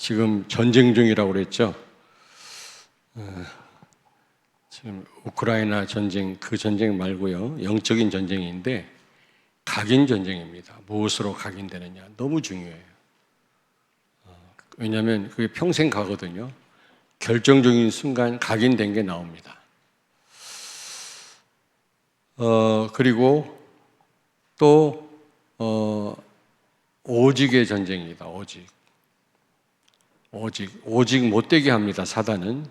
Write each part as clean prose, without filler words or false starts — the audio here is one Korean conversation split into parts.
지금 전쟁 중이라고 그랬죠. 지금 우크라이나 전쟁, 그 전쟁 말고요. 영적인 전쟁인데 각인 전쟁입니다. 무엇으로 각인되느냐 너무 중요해요. 왜냐하면 그게 평생 가거든요. 결정적인 순간 각인된 게 나옵니다. 그리고 또 오직의 전쟁이다. 오직 못되게 합니다. 사단은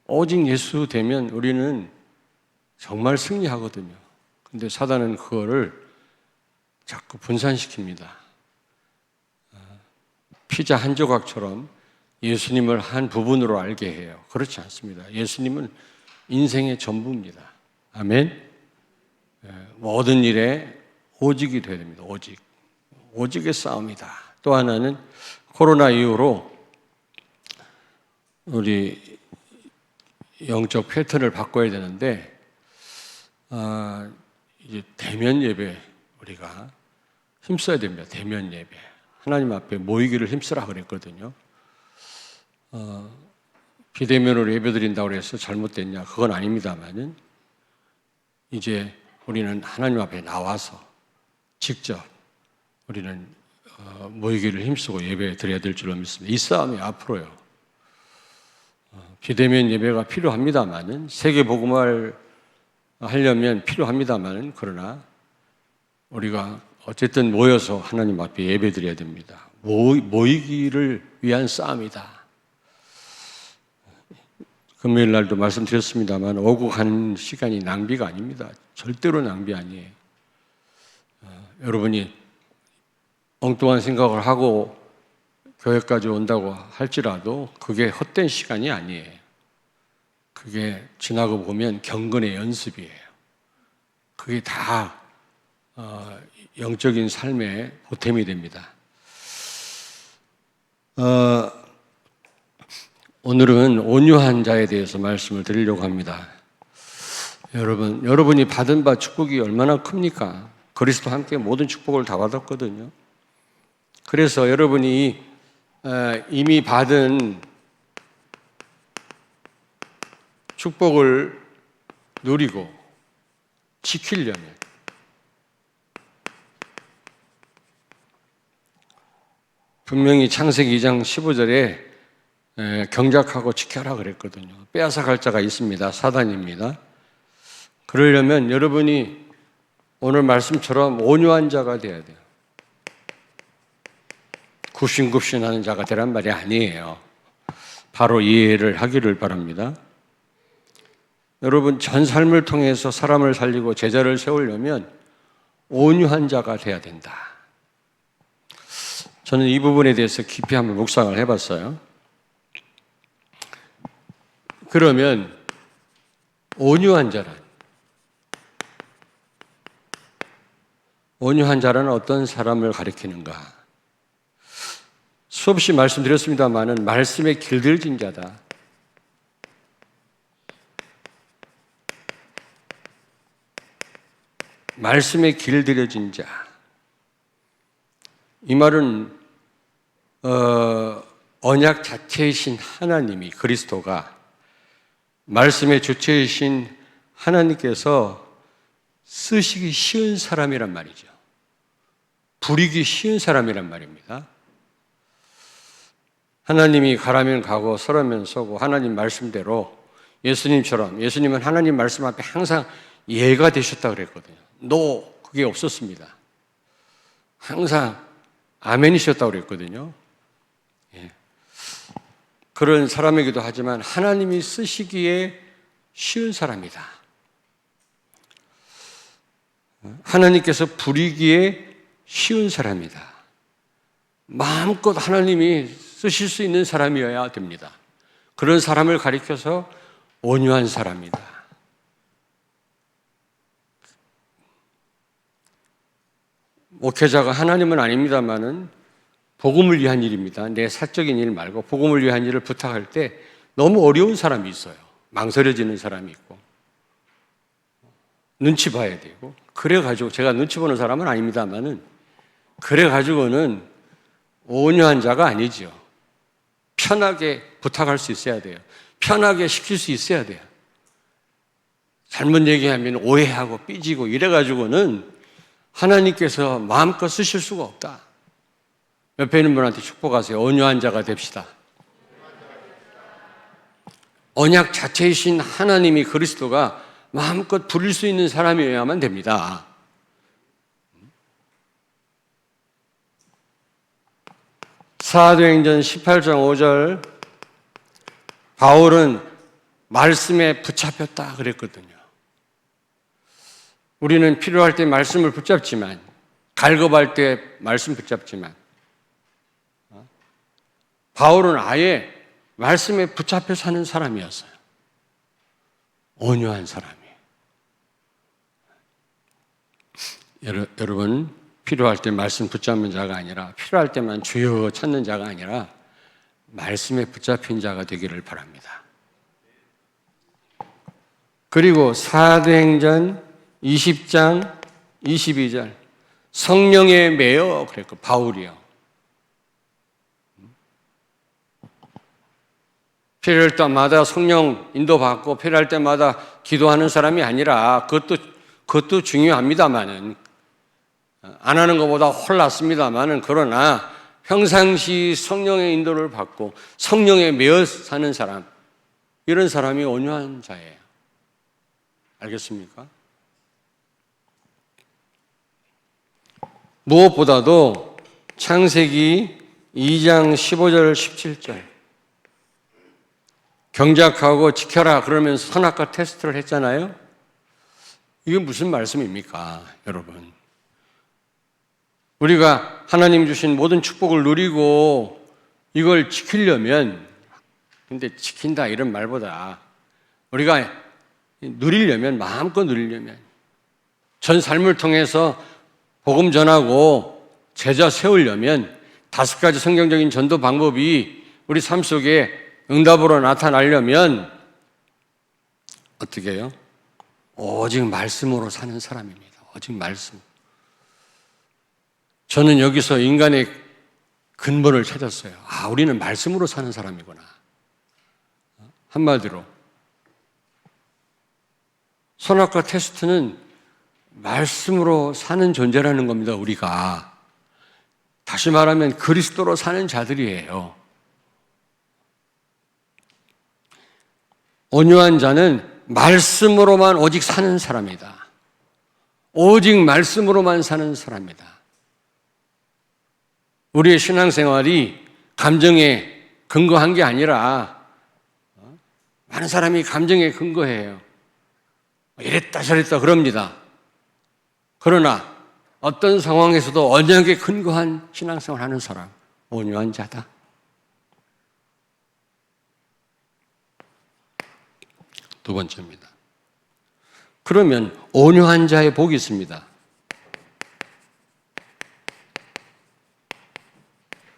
오직 예수 되면 우리는 정말 승리하거든요. 근데 사단은 그거를 자꾸 분산시킵니다. 피자 한 조각처럼 예수님을 한 부분으로 알게 해요. 그렇지 않습니다. 예수님은 인생의 전부입니다. 아멘. 모든 일에 오직이 되어야 됩니다. 오직의 싸움이다. 또 하나는 코로나 이후로 우리 영적 패턴을 바꿔야 되는데 이제 대면 예배 우리가 힘써야 됩니다. 대면 예배. 하나님 앞에 모이기를 힘쓰라 그랬거든요. 비대면으로 예배드린다고 해서 잘못됐냐? 그건 아닙니다만은 이제 우리는 하나님 앞에 나와서 직접 우리는 모이기를 힘쓰고 예배 드려야 될 줄로 믿습니다. 이 싸움이 앞으로요. 비대면 예배가 필요합니다만은 세계 복음화를 하려면 필요합니다만은 그러나 우리가 어쨌든 모여서 하나님 앞에 예배 드려야 됩니다. 모이기를 위한 싸움이다. 금요일 날도 말씀드렸습니다만 오고 가는 시간이 낭비가 아닙니다. 절대로 낭비 아니에요. 여러분이 엉뚱한 생각을 하고 교회까지 온다고 할지라도 그게 헛된 시간이 아니에요. 그게 지나고 보면 경건의 연습이에요. 그게 다 영적인 삶의 보탬이 됩니다. 오늘은 온유한 자에 대해서 말씀을 드리려고 합니다. 여러분이 받은 바 축복이 얼마나 큽니까? 그리스도와 함께 모든 축복을 다 받았거든요. 그래서 여러분이 이미 받은 축복을 누리고 지키려면 분명히 창세기 2장 15절에 경작하고 지켜라 그랬거든요. 빼앗아갈 자가 있습니다. 사단입니다. 그러려면 여러분이 오늘 말씀처럼 온유한 자가 되어야 돼요. 굽신굽신하는 자가 되란 말이 아니에요. 바로 이해를 하기를 바랍니다. 여러분 전 삶을 통해서 사람을 살리고 제자를 세우려면 온유한 자가 돼야 된다. 저는 이 부분에 대해서 깊이 한번 묵상을 해봤어요. 그러면 온유한 자란 어떤 사람을 가리키는가? 수없이 말씀드렸습니다마는 말씀에 길들여진 자다. 말씀에 길들여진 자. 이 말은 언약 자체이신 하나님이 그리스도가 말씀의 주체이신 하나님께서 쓰시기 쉬운 사람이란 말이죠. 부리기 쉬운 사람이란 말입니다. 하나님이 가라면 가고 서라면 서고 하나님 말씀대로 예수님은 하나님 말씀 앞에 항상 예가 되셨다 그랬거든요. 그게 없었습니다. 항상 아멘이셨다고 그랬거든요. 그런 사람이기도 하지만 하나님이 쓰시기에 쉬운 사람이다. 하나님께서 부리기에 쉬운 사람이다. 마음껏 하나님이 쓰실 수 있는 사람이어야 됩니다. 그런 사람을 가리켜서 온유한 사람이다. 목회자가 하나님은 아닙니다만은 복음을 위한 일입니다. 내 사적인 일 말고 복음을 위한 일을 부탁할 때 너무 어려운 사람이 있어요. 망설여지는 사람이 있고 눈치 봐야 되고 그래가지고 제가 눈치 보는 사람은 아닙니다만은 그래가지고는 온유한 자가 아니죠. 편하게 부탁할 수 있어야 돼요. 편하게 시킬 수 있어야 돼요. 잘못 얘기하면 오해하고 삐지고 이래가지고는 하나님께서 마음껏 쓰실 수가 없다. 옆에 있는 분한테 축복하세요. 온유한 자가 됩시다. 언약 자체이신 하나님이 그리스도가 마음껏 부릴 수 있는 사람이어야만 됩니다. 사도행전 18장 5절 바울은 말씀에 붙잡혔다 그랬거든요. 우리는 필요할 때 말씀을 붙잡지만 갈급할 때 말씀 붙잡지만 바울은 아예 말씀에 붙잡혀 사는 사람이었어요. 온유한 사람이에요. 여러분 필요할 때 말씀 붙잡는 자가 아니라 필요할 때만 주여 찾는 자가 아니라 말씀에 붙잡힌 자가 되기를 바랍니다. 그리고 사도행전 20장 22절 성령에 매여 그랬고 바울이요. 필요할 때마다 성령 인도받고 필요할 때마다 기도하는 사람이 아니라 그것도 중요합니다만은 안 하는 것보다 훨 낫습니다만은 그러나 평상시 성령의 인도를 받고 성령에 매여 사는 사람 이런 사람이 온유한 자예요. 알겠습니까? 무엇보다도 창세기 2장 15절 17절 경작하고 지켜라 그러면서 선악과 테스트를 했잖아요. 이게 무슨 말씀입니까, 여러분? 우리가 하나님 주신 모든 축복을 누리고 이걸 지키려면, 근데 지킨다 이런 말보다 우리가 누리려면, 마음껏 누리려면 전 삶을 통해서 복음 전하고 제자 세우려면 5가지 성경적인 전도 방법이 우리 삶 속에 응답으로 나타나려면 어떻게 해요? 오직 말씀으로 사는 사람입니다. 오직 말씀. 저는 여기서 인간의 근본을 찾았어요. 아, 우리는 말씀으로 사는 사람이구나. 한마디로 선악과 테스트는 말씀으로 사는 존재라는 겁니다. 우리가 다시 말하면 그리스도로 사는 자들이에요. 온유한 자는 말씀으로만 오직 사는 사람이다. 오직 말씀으로만 사는 사람이다. 우리의 신앙생활이 감정에 근거한 게 아니라 많은 사람이 감정에 근거해요. 이랬다 저랬다 그럽니다. 그러나 어떤 상황에서도 언약에 근거한 신앙생활 하는 사람, 온유한 자다. 두 번째입니다. 그러면 온유한 자의 복이 있습니다.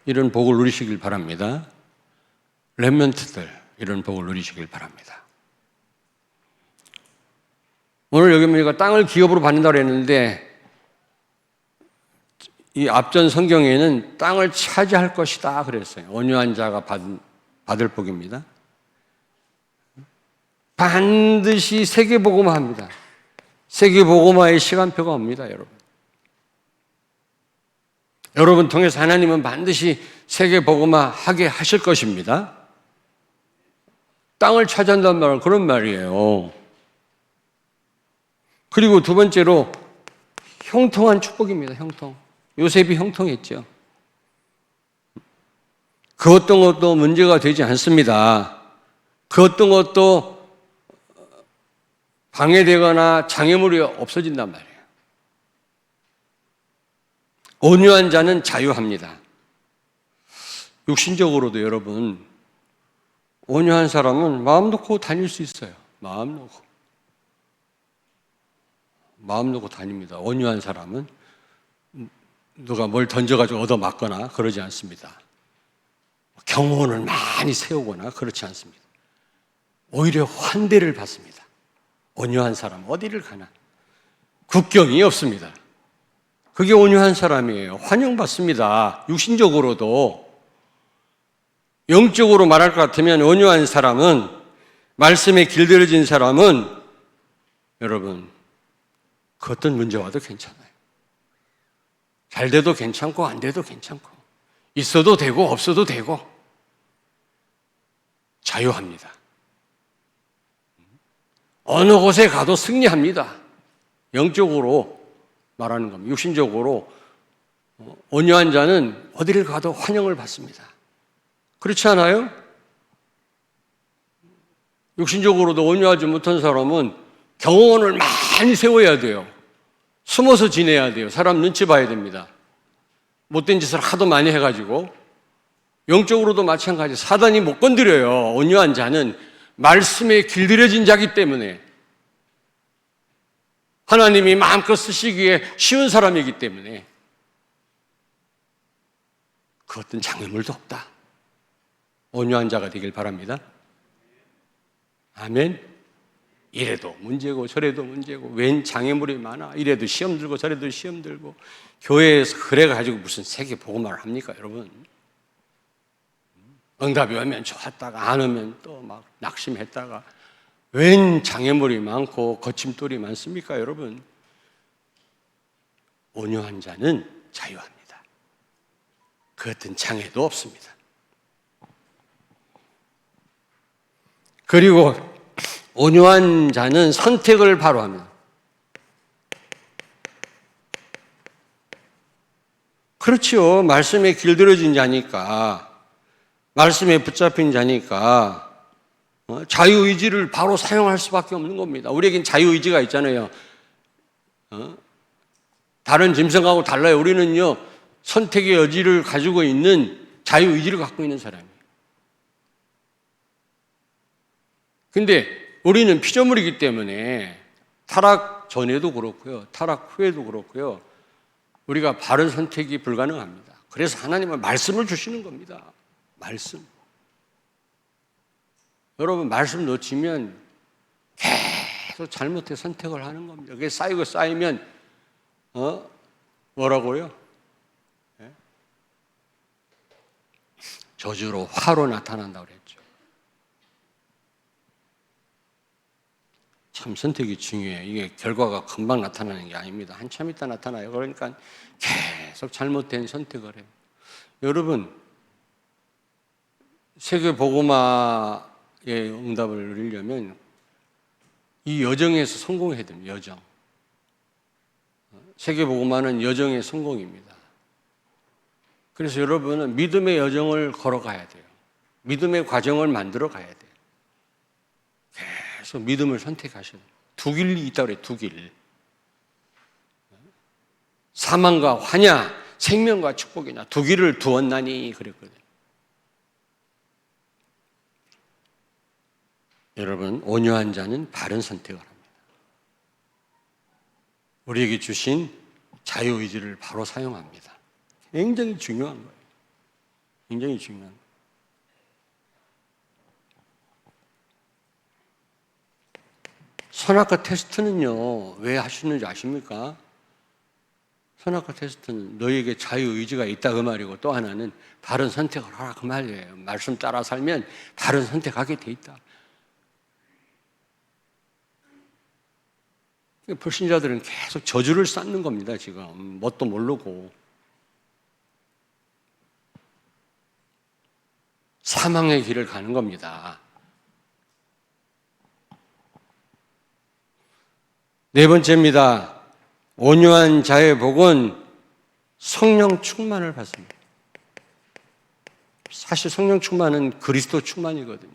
이런 복을 누리시길 바랍니다. 렘넌트들 이런 복을 누리시길 바랍니다. 오늘 여기 우리가 땅을 기업으로 받는다고 했는데 이 앞전 성경에는 땅을 차지할 것이다 그랬어요. 온유한 자가 받을 복입니다. 반드시 세계복음화합니다. 세계복음화의 시간표가 옵니다, 여러분. 여러분 통해서 하나님은 반드시 세계복음화하게 하실 것입니다. 땅을 차지한다는 말은 그런 말이에요. 그리고 두 번째로 형통한 축복입니다. 형통. 요셉이 형통했죠. 그 어떤 것도 문제가 되지 않습니다. 그 어떤 것도 방해되거나 장애물이 없어진단 말이에요. 온유한 자는 자유합니다. 육신적으로도 여러분, 온유한 사람은 마음 놓고 다닐 수 있어요. 마음 놓고 다닙니다. 온유한 사람은 누가 뭘 던져가지고 얻어맞거나 그러지 않습니다. 경호원을 많이 세우거나 그렇지 않습니다. 오히려 환대를 받습니다. 온유한 사람 어디를 가나 국경이 없습니다. 그게 온유한 사람이에요. 환영받습니다. 육신적으로도. 영적으로 말할 것 같으면 온유한 사람은, 말씀에 길들여진 사람은 여러분 그 어떤 문제 와도 괜찮아요. 잘 돼도 괜찮고 안 돼도 괜찮고, 있어도 되고 없어도 되고, 자유합니다. 어느 곳에 가도 승리합니다. 영적으로 말하는 겁니다. 육신적으로 온유한 자는 어디를 가도 환영을 받습니다. 그렇지 않아요? 육신적으로도 온유하지 못한 사람은 경호원을 많이 세워야 돼요. 숨어서 지내야 돼요. 사람 눈치 봐야 됩니다. 못된 짓을 하도 많이 해가지고. 영적으로도 마찬가지. 사단이 못 건드려요. 온유한 자는 말씀에 길들여진 자기 때문에, 하나님이 마음껏 쓰시기에 쉬운 사람이기 때문에 그 어떤 장애물도 없다. 온유한 자가 되길 바랍니다. 아멘. 이래도 문제고 저래도 문제고, 웬 장애물이 많아. 이래도 시험 들고 저래도 시험 들고, 교회에서 그래가지고 무슨 세계 복음화를 합니까 여러분? 응답이 오면 좋았다가 안 오면 또 막 낙심했다가, 웬 장애물이 많고 거침돌이 많습니까 여러분? 온유한 자는 자유합니다. 그 어떤 장애도 없습니다. 그리고 온유한 자는 선택을 바로 합니다. 그렇죠. 말씀에 길들여진 자니까, 말씀에 붙잡힌 자니까 자유의지를 바로 사용할 수밖에 없는 겁니다. 우리에겐 자유의지가 있잖아요. 다른 짐승하고 달라요. 우리는요, 선택의 여지를 가지고 있는, 자유의지를 갖고 있는 사람이에요. 근데 우리는 피조물이기 때문에 타락 전에도 그렇고요, 타락 후에도 그렇고요, 우리가 바른 선택이 불가능합니다. 그래서 하나님은 말씀을 주시는 겁니다. 말씀. 여러분, 말씀 놓치면 계속 잘못된 선택을 하는 겁니다. 그게 쌓이고 쌓이면 뭐라고요? 저주로, 화로 나타난다고 그랬죠. 참 선택이 중요해요. 이게 결과가 금방 나타나는 게 아닙니다. 한참 있다 나타나요. 그러니까 계속 잘못된 선택을 해요. 여러분, 세계 복음화의 응답을 누리려면 이 여정에서 성공해야 됩니다. 여정. 세계 복음화는 여정의 성공입니다. 그래서 여러분은 믿음의 여정을 걸어가야 돼요. 믿음의 과정을 만들어 가야 돼요. 계속 믿음을 선택하셔야 돼요. 두 길이 있다고 그래요. 두 길. 사망과 화냐, 생명과 축복이냐, 두 길을 두었나니 그랬거든요. 여러분, 온유한 자는 바른 선택을 합니다. 우리에게 주신 자유의지를 바로 사용합니다. 굉장히 중요한 거예요. 굉장히 중요한 거예요. 선악과 테스트는요, 왜 하시는지 아십니까? 선악과 테스트는 너희에게 자유의지가 있다 그 말이고, 또 하나는 바른 선택을 하라 그 말이에요. 말씀 따라 살면 바른 선택하게 돼 있다. 불신자들은 계속 저주를 쌓는 겁니다. 지금 뭣도 모르고 사망의 길을 가는 겁니다. 네 번째입니다. 온유한 자의 복은 성령 충만을 받습니다. 사실 성령 충만은 그리스도 충만이거든요.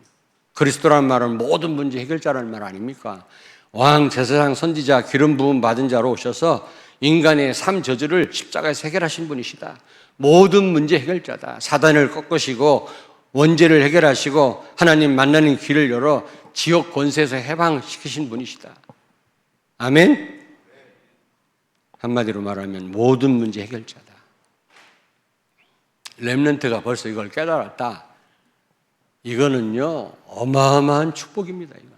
그리스도라는 말은 모든 문제 해결자라는 말 아닙니까? 왕, 제사장, 선지자, 기름 부음 받은 자로 오셔서 인간의 삶 저주를 십자가에서 해결하신 분이시다. 모든 문제 해결자다. 사단을 꺾으시고 원죄를 해결하시고 하나님 만나는 길을 열어 지옥 권세에서 해방시키신 분이시다. 아멘? 한마디로 말하면 모든 문제 해결자다. 렘넌트가 벌써 이걸 깨달았다. 이거는요, 어마어마한 축복입니다. 이거는.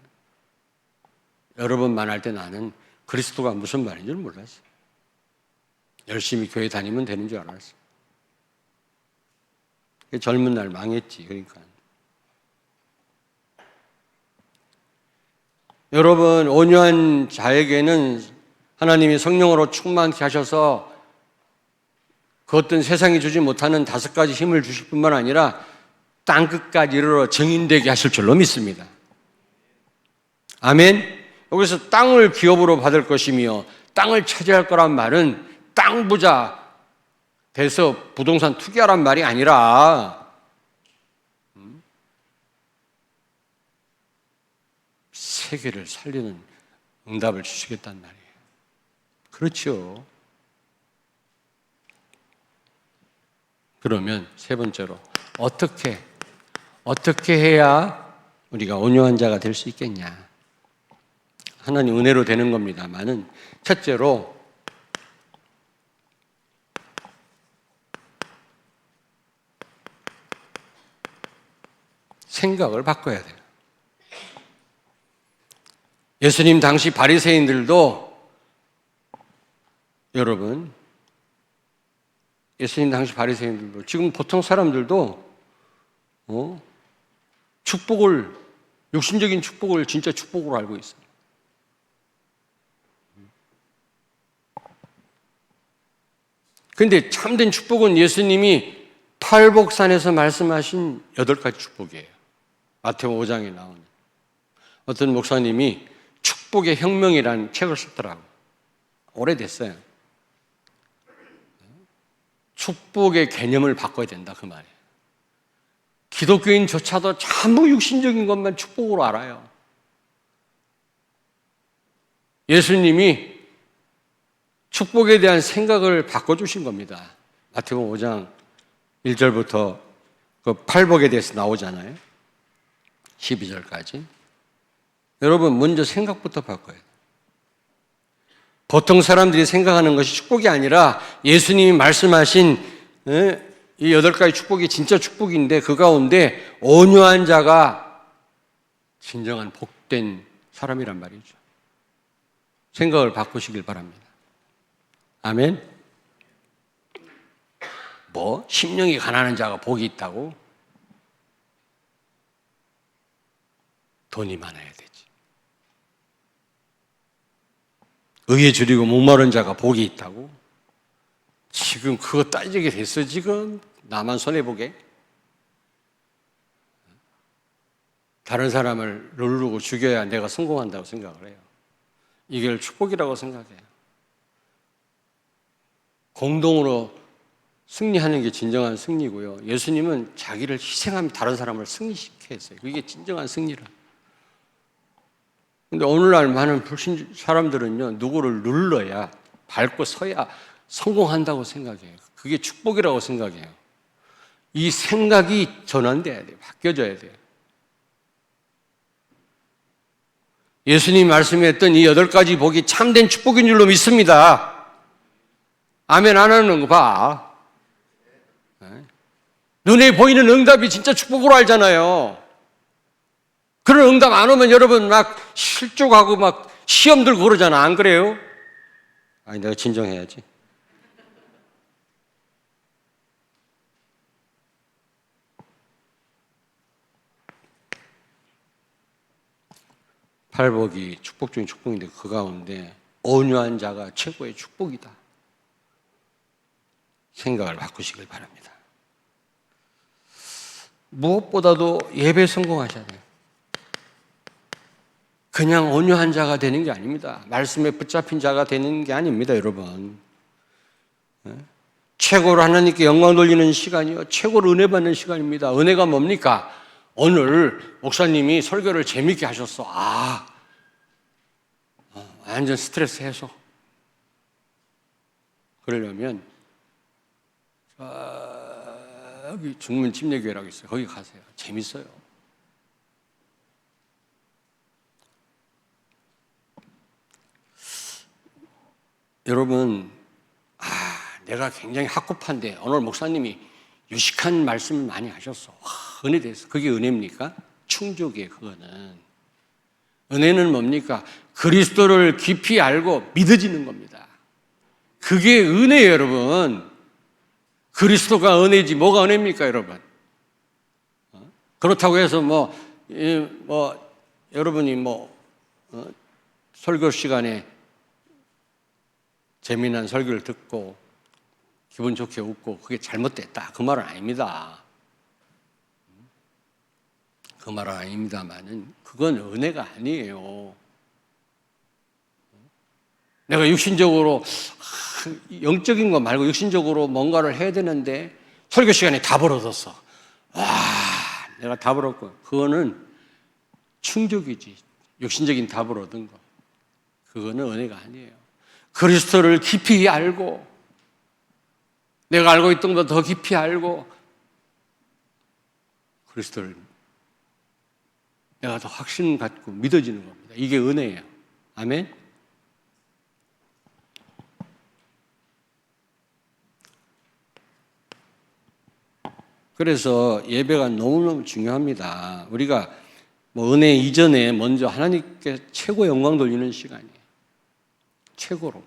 여러분 만날 때 나는 그리스도가 무슨 말인 줄 몰랐어요. 열심히 교회 다니면 되는 줄 알았어요. 젊은 날 망했지. 그러니까 여러분, 온유한 자에게는 하나님이 성령으로 충만케 하셔서 그 어떤 세상이 주지 못하는 5가지 힘을 주실 뿐만 아니라 땅끝까지 이르러 정인되게 하실 줄로 믿습니다. 아멘. 여기서 땅을 기업으로 받을 것이며 땅을 차지할 거란 말은 땅 부자 돼서 부동산 투기하란 말이 아니라 세계를 살리는 응답을 주시겠다는 말이에요. 그렇죠. 그러면 세 번째로 어떻게 해야 우리가 온유한 자가 될 수 있겠냐? 하나님 은혜로 되는 겁니다만은 첫째로 생각을 바꿔야 돼요. 예수님 당시 바리새인들도 여러분, 예수님 당시 바리새인들도 지금 보통 사람들도 축복을, 육신적인 축복을 진짜 축복으로 알고 있어요. 그런데 참된 축복은 예수님이 팔복산에서 말씀하신 8가지 축복이에요. 마태복음 5장에 나오는. 어떤 목사님이 축복의 혁명이라는 책을 썼더라고요. 오래됐어요. 축복의 개념을 바꿔야 된다, 그 말이에요. 기독교인조차도 전부 육신적인 것만 축복으로 알아요. 예수님이 축복에 대한 생각을 바꿔주신 겁니다. 마태복음 5장 1절부터 그 팔복에 대해서 나오잖아요. 12절까지. 여러분, 먼저 생각부터 바꿔야 돼요. 보통 사람들이 생각하는 것이 축복이 아니라 예수님이 말씀하신 이 8가지 축복이 진짜 축복인데 그 가운데 온유한 자가 진정한 복된 사람이란 말이죠. 생각을 바꾸시길 바랍니다. 아멘. 뭐 심령이 가난한 자가 복이 있다고? 돈이 많아야 되지. 의에 줄이고 목마른 자가 복이 있다고? 지금 그거 따지게 됐어. 지금 나만 손해보게? 다른 사람을 누르고 죽여야 내가 성공한다고 생각을 해요. 이걸 축복이라고 생각해요. 공동으로 승리하는 게 진정한 승리고요. 예수님은 자기를 희생하며 다른 사람을 승리시켜 했어요. 그게 진정한 승리라. 근데 오늘날 많은 불신 사람들은요, 누구를 눌러야, 밟고 서야 성공한다고 생각해요. 그게 축복이라고 생각해요. 이 생각이 전환돼야 돼요. 바뀌어져야 돼요. 예수님이 말씀했던 이 8가지 복이 참된 축복인 줄로 믿습니다. 아멘 안 하는 거 봐. 눈에 보이는 응답이 진짜 축복으로 알잖아요. 그런 응답 안 오면 여러분 막 실족하고 막 시험 들고 그러잖아. 안 그래요? 아니, 내가 진정해야지. 팔복이 축복 중에 축복인데 그 가운데 온유한 자가 최고의 축복이다. 생각을 바꾸시길 바랍니다. 무엇보다도 예배 성공하셔야 돼요. 그냥 온유한 자가 되는 게 아닙니다. 말씀에 붙잡힌 자가 되는 게 아닙니다, 여러분. 최고로 하나님께 영광 돌리는 시간이요, 최고로 은혜 받는 시간입니다. 은혜가 뭡니까? 오늘 목사님이 설교를 재밌게 하셨어. 완전 스트레스 해소. 그러려면 여기 중문 침례교회라고 있어요. 거기 가세요. 재밌어요. 여러분, 내가 굉장히 학구파인데 오늘 목사님이 유식한 말씀을 많이 하셨어. 은혜 대해서. 그게 은혜입니까? 충족이에요, 그거는. 은혜는 뭡니까? 그리스도를 깊이 알고 믿어지는 겁니다. 그게 은혜예요, 여러분. 그리스도가 은혜지 뭐가 은혜입니까, 여러분? 그렇다고 해서 여러분이 설교 시간에 재미난 설교를 듣고 기분 좋게 웃고 그게 잘못됐다, 그 말은 아닙니다. 그 말은 아닙니다만은 그건 은혜가 아니에요. 내가 육신적으로 영적인 거 말고 육신적으로 뭔가를 해야 되는데 설교 시간에 답을 얻었어. 와, 내가 답을 얻고, 그거는 충족이지. 육신적인 답을 얻은 거, 그거는 은혜가 아니에요. 그리스도를 깊이 알고, 내가 알고 있던 것보다 더 깊이 알고, 그리스도를 내가 더 확신 갖고 믿어지는 겁니다. 이게 은혜예요. 아멘. 그래서 예배가 너무너무 중요합니다. 우리가 은혜 이전에 먼저 하나님께 최고 영광 돌리는 시간이에요. 최고로.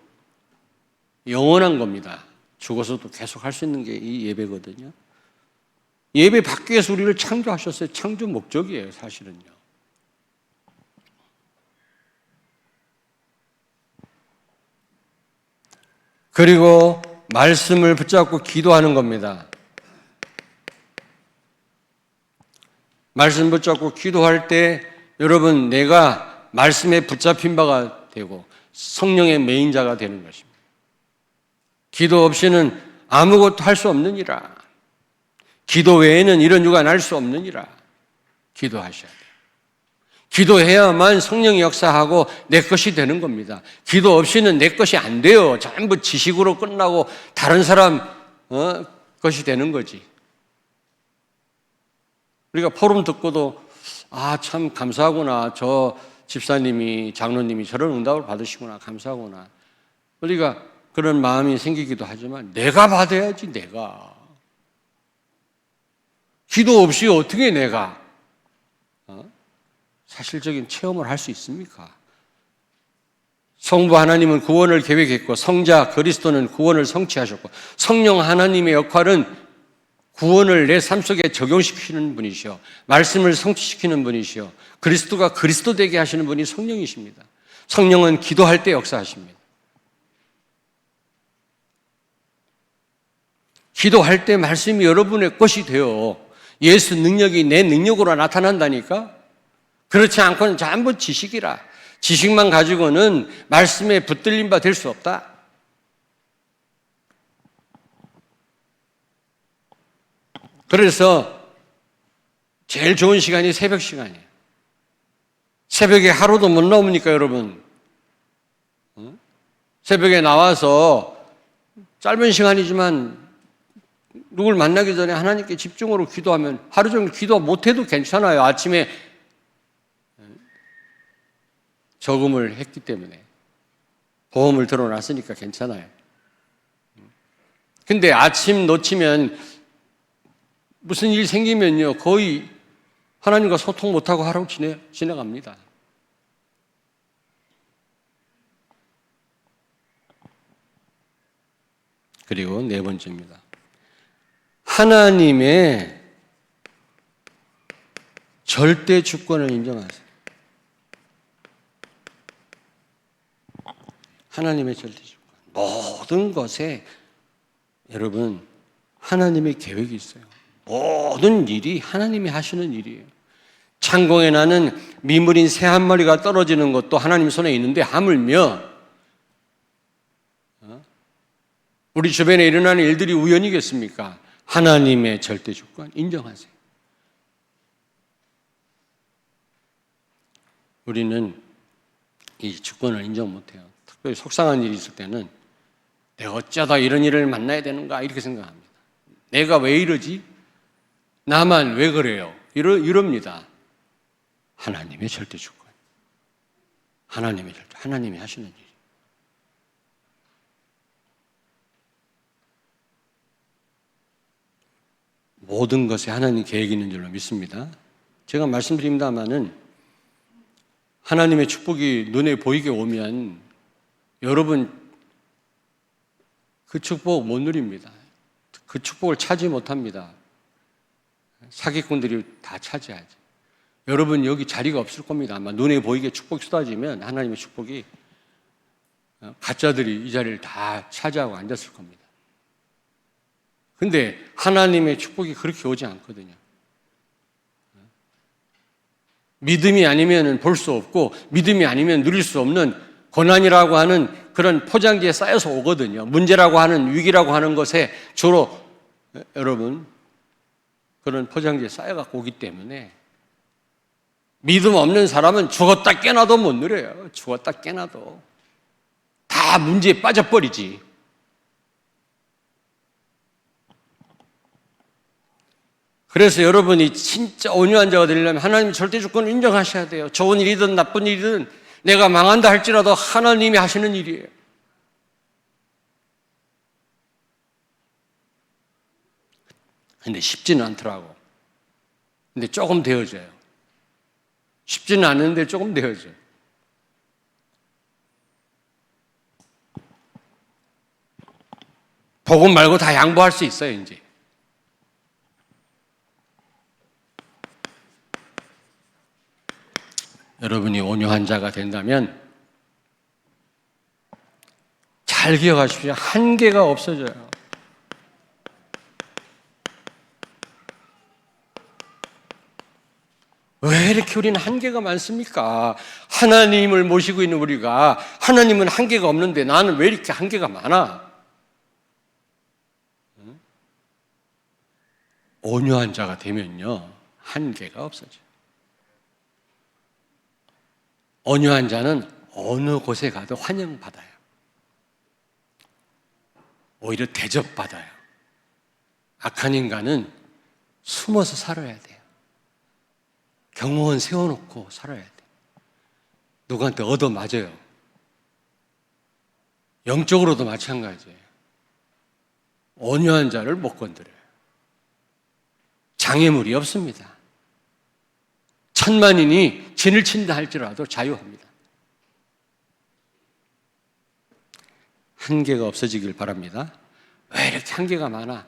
영원한 겁니다. 죽어서도 계속 할 수 있는 게 이 예배거든요. 예배 받기 위해서 우리를 창조하셨어요. 창조 목적이에요, 사실은요. 그리고 말씀을 붙잡고 기도하는 겁니다. 말씀 붙잡고 기도할 때 여러분, 내가 말씀에 붙잡힌 바가 되고 성령의 메인자가 되는 것입니다. 기도 없이는 아무것도 할 수 없느니라. 기도 외에는 이런 유가 날 수 없느니라. 기도하셔야 돼요. 기도해야만 성령이 역사하고 내 것이 되는 겁니다. 기도 없이는 내 것이 안 돼요. 전부 지식으로 끝나고 다른 사람 것이 되는 거지. 우리가 포럼 듣고도 참 감사하구나. 저 집사님이, 장로님이 저런 응답을 받으시구나. 감사하구나. 우리가 그런 마음이 생기기도 하지만 내가 받아야지, 내가. 기도 없이 어떻게 내가 사실적인 체험을 할 수 있습니까? 성부 하나님은 구원을 계획했고 성자 그리스도는 구원을 성취하셨고 성령 하나님의 역할은 구원을 내 삶 속에 적용시키는 분이시오. 말씀을 성취시키는 분이시오. 그리스도가 그리스도 되게 하시는 분이 성령이십니다. 성령은 기도할 때 역사하십니다. 기도할 때 말씀이 여러분의 것이 되어 예수 능력이 내 능력으로 나타난다니까? 그렇지 않고는 전부 지식이라. 지식만 가지고는 말씀에 붙들린 바 될 수 없다. 그래서 제일 좋은 시간이 새벽 시간이에요. 새벽에 하루도 못 나오니까 여러분, 새벽에 나와서 짧은 시간이지만 누굴 만나기 전에 하나님께 집중으로 기도하면 하루 종일 기도 못해도 괜찮아요. 아침에 저금을 했기 때문에 보험을 들어놨으니까 괜찮아요. 근데 아침 놓치면 무슨 일 생기면요 거의 하나님과 소통 못하고 하루 지나갑니다. 그리고 네 번째입니다. 하나님의 절대 주권을 인정하세요. 하나님의 절대 주권. 모든 것에 여러분 하나님의 계획이 있어요. 모든 일이 하나님이 하시는 일이에요. 창공에 나는 미물인 새 한 마리가 떨어지는 것도 하나님 손에 있는데 하물며 우리 주변에 일어나는 일들이 우연이겠습니까? 하나님의 절대 주권 인정하세요. 우리는 이 주권을 인정 못해요. 특별히 속상한 일이 있을 때는 내가 어쩌다 이런 일을 만나야 되는가 이렇게 생각합니다. 내가 왜 이러지? 나만 왜 그래요? 이럽니다. 하나님의 절대 주권. 하나님의 절대, 하나님이 하시는 일. 모든 것에 하나님 계획이 있는 줄로 믿습니다. 제가 말씀드립니다마는 하나님의 축복이 눈에 보이게 오면 여러분 그 축복 못 누립니다. 그 축복을 차지 못합니다. 사기꾼들이 다 차지하지. 여러분 여기 자리가 없을 겁니다. 아마 눈에 보이게 축복이 쏟아지면 하나님의 축복이 가짜들이 이 자리를 다 차지하고 앉았을 겁니다. 근데 하나님의 축복이 그렇게 오지 않거든요. 믿음이 아니면 볼 수 없고 믿음이 아니면 누릴 수 없는 고난이라고 하는 그런 포장지에 쌓여서 오거든요. 문제라고 하는 위기라고 하는 것에 주로 여러분 그런 포장지에 쌓여갖고 오기 때문에 믿음 없는 사람은 죽었다 깨나도 못 누려요. 죽었다 깨나도 다 문제에 빠져버리지. 그래서 여러분이 진짜 온유한 자가 되려면 하나님 절대 주권을 인정하셔야 돼요. 좋은 일이든 나쁜 일이든 내가 망한다 할지라도 하나님이 하시는 일이에요. 근데 쉽지는 않더라고. 근데 조금 되어져요. 쉽지는 않은데 조금 되어져요. 복음 말고 다 양보할 수 있어요, 이제. 여러분이 온유한 자가 된다면 잘 기억하십시오. 한계가 없어져요. 왜 이렇게 우리는 한계가 많습니까? 하나님을 모시고 있는 우리가 하나님은 한계가 없는데 나는 왜 이렇게 한계가 많아? 온유한 자가 되면요, 한계가 없어져요. 온유한 자는 어느 곳에 가도 환영받아요. 오히려 대접받아요. 악한 인간은 숨어서 살아야 돼요. 경호원 세워놓고 살아야 돼요. 누구한테 얻어맞아요. 영적으로도 마찬가지예요. 온유한 자를 못 건드려요. 장애물이 없습니다. 천만인이 진을 친다 할지라도 자유합니다. 한계가 없어지길 바랍니다. 왜 이렇게 한계가 많아?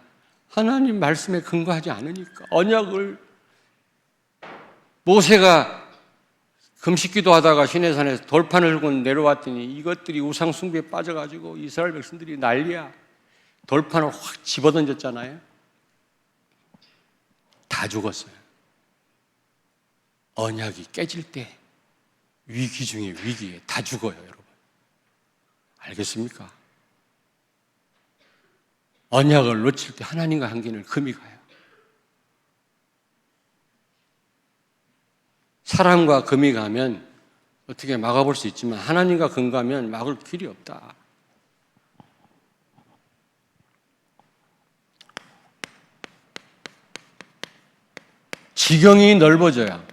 하나님 말씀에 근거하지 않으니까. 언약을 모세가 금식기도 하다가 시내산에서 돌판을 들고 내려왔더니 이것들이 우상 숭배에 빠져가지고 이스라엘 백성들이 난리야. 돌판을 확 집어던졌잖아요. 다 죽었어요. 언약이 깨질 때 위기 중에 위기에 다 죽어요, 여러분. 알겠습니까? 언약을 놓칠 때 하나님과 한계는 금이 가요. 사람과 금이 가면 어떻게 막아볼 수 있지만 하나님과 금 가면 막을 길이 없다. 지경이 넓어져야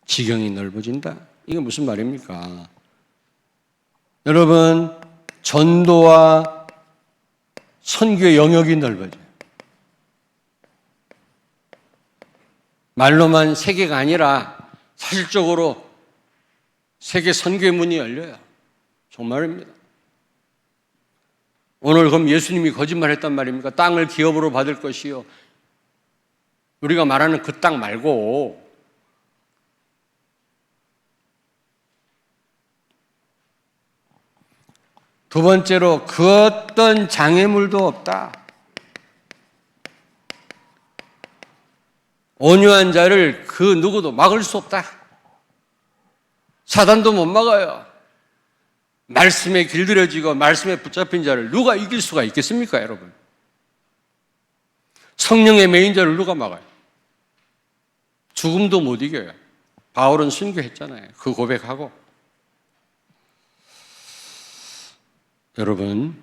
지경이 넓어진다? 이게 무슨 말입니까? 여러분, 전도와 선교의 영역이 넓어져요. 말로만 세계가 아니라 사실적으로 세계 선교의 문이 열려요. 정말입니다. 오늘 그럼 예수님이 거짓말했단 말입니까? 땅을 기업으로 받을 것이요. 우리가 말하는 그 땅 말고 두 번째로 그 어떤 장애물도 없다. 온유한 자를 그 누구도 막을 수 없다. 사단도 못 막아요. 말씀에 길들여지고 말씀에 붙잡힌 자를 누가 이길 수가 있겠습니까, 여러분? 성령의 메인 자를 누가 막아요? 죽음도 못 이겨요. 바울은 순교했잖아요. 그 고백하고. 여러분,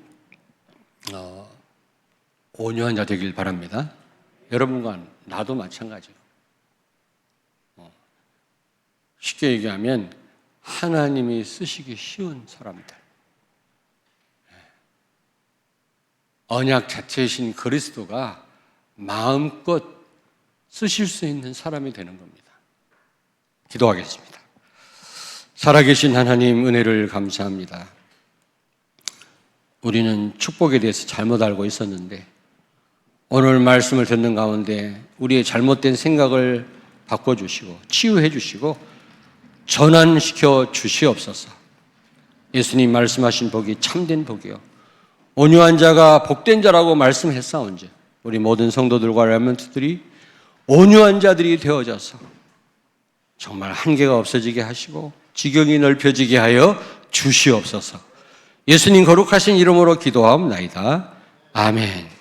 온유한 자 되길 바랍니다. 여러분과 나도 마찬가지예요. 쉽게 얘기하면 하나님이 쓰시기 쉬운 사람들, 언약 자체이신 그리스도가 마음껏 쓰실 수 있는 사람이 되는 겁니다. 기도하겠습니다. 살아계신 하나님, 은혜를 감사합니다. 우리는 축복에 대해서 잘못 알고 있었는데 오늘 말씀을 듣는 가운데 우리의 잘못된 생각을 바꿔주시고 치유해 주시고 전환시켜 주시옵소서. 예수님 말씀하신 복이 참된 복이요, 온유한 자가 복된 자라고 말씀했사온지 우리 모든 성도들과 렘넌트들이 온유한 자들이 되어져서 정말 한계가 없어지게 하시고 지경이 넓혀지게 하여 주시옵소서. 예수님 거룩하신 이름으로 기도하옵나이다. 아멘.